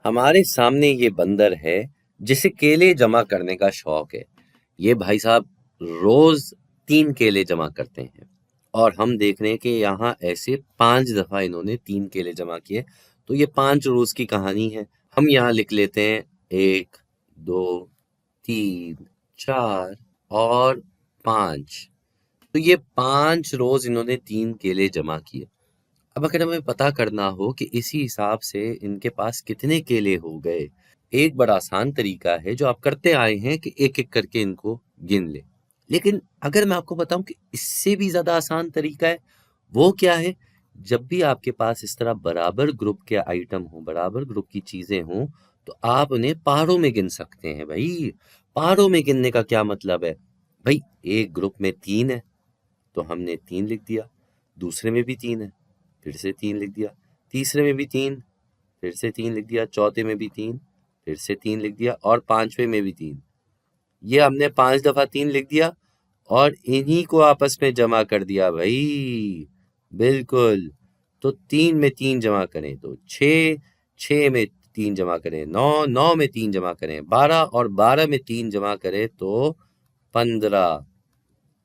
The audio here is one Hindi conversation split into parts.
हमारे सामने ये बंदर है जिसे केले जमा करने का शौक है। ये भाई साहब रोज 3 केले जमा करते हैं और हम देख रहे हैं कि यहाँ ऐसे 5 दफा इन्होंने 3 केले जमा किए। तो ये 5 रोज की कहानी है। हम यहाँ लिख लेते हैं 1 2 3 4 और 5। तो ये 5 रोज इन्होंने 3 केले जमा किए। अब अगर हमें पता करना हो कि इसी हिसाब से इनके पास कितने केले हो गए, एक बड़ा आसान तरीका है जो आप करते आए हैं कि एक एक करके इनको गिन ले। लेकिन अगर मैं आपको बताऊं कि इससे भी ज्यादा आसान तरीका है, वो क्या है? जब भी आपके पास इस तरह बराबर ग्रुप के आइटम हो, बराबर ग्रुप की चीजें हों, तो आप उन्हें पारों में गिन सकते हैं। भाई पारों में गिनने का क्या मतलब है? भाई एक ग्रुप में 3 है तो हमने 3 लिख दिया, दूसरे में भी 3 है फिर से 3 लिख दिया, तीसरे में भी 3 फिर से 3 लिख दिया, चौथे में भी 3 फिर से 3 लिख दिया और पांचवे में भी 3। ये हमने 5 दफा 3 लिख दिया और इन्हीं को आपस में जमा कर दिया भाई। बिल्कुल। तो 3 में 3 जमा करें तो 6, 6 में 3 जमा करें 9, 9 में 3 जमा करें 12 और 12 में 3 जमा करें तो 15।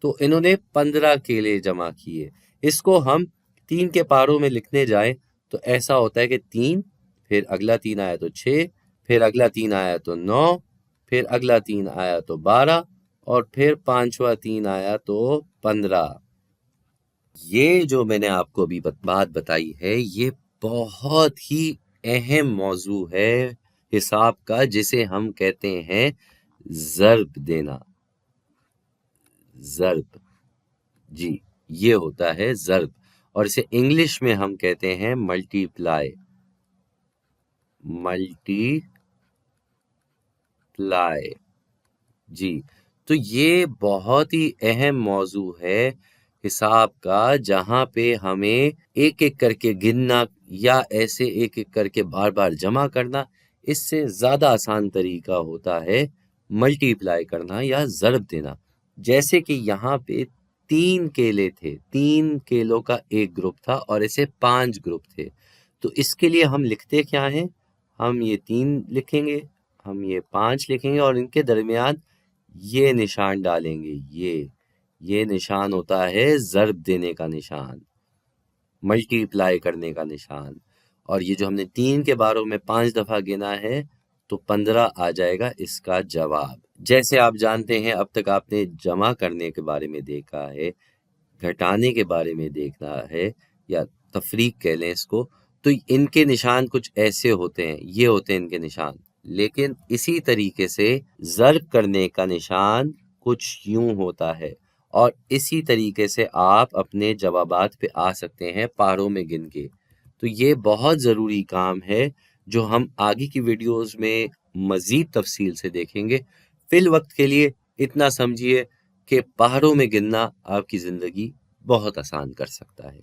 तो इन्होंने 15 केले जमा किए। इसको हम 3 के पारों में लिखने जाए तो ऐसा होता है कि 3, फिर अगला 3 आया तो 6, फिर अगला 3 आया तो 9, फिर अगला 3 आया तो 12 और फिर पांचवा 3 आया तो 15। ये जो मैंने आपको अभी बात बताई है, ये बहुत ही अहम मौजू है हिसाब का, जिसे हम कहते हैं ज़र्ब देना। ज़र्ब, जी, ये होता है ज़र्ब और इसे इंग्लिश में हम कहते हैं मल्टीप्लाई। मल्टीप्लाई, जी। तो ये बहुत ही अहम मौजू है हिसाब का, जहां पे हमें एक एक करके गिनना या ऐसे एक एक करके बार बार जमा करना, इससे ज्यादा आसान तरीका होता है मल्टीप्लाई करना या ज़र्ब देना। जैसे कि यहाँ पे 3 केले थे, 3 केलों का एक ग्रुप था और ऐसे 5 ग्रुप थे। तो इसके लिए हम लिखते क्या हैं? हम ये 3 लिखेंगे, हम ये 5 लिखेंगे और इनके दरमियान ये निशान डालेंगे। ये निशान होता है ज़र्ब देने का निशान, मल्टीप्लाई करने का निशान। और ये जो हमने 3 के बारों में 5 दफा गिना है तो 15 आ जाएगा इसका जवाब। जैसे आप जानते हैं, अब तक आपने जमा करने के बारे में देखा है, घटाने के बारे में देखना है, या तफरीक कह लें इसको, तो इनके निशान कुछ ऐसे होते हैं, ये होते हैं इनके निशान। लेकिन इसी तरीके से ज़र्ब करने का निशान कुछ यूं होता है और इसी तरीके से आप अपने जवाबात पे आ सकते हैं पारों में गिन के। तो ये बहुत ज़रूरी काम है जो हम आगे की वीडियोस में मज़ीद तफसील से देखेंगे। फिल वक्त के लिए इतना समझिए कि पहाड़ों में गिनना आपकी ज़िंदगी बहुत आसान कर सकता है।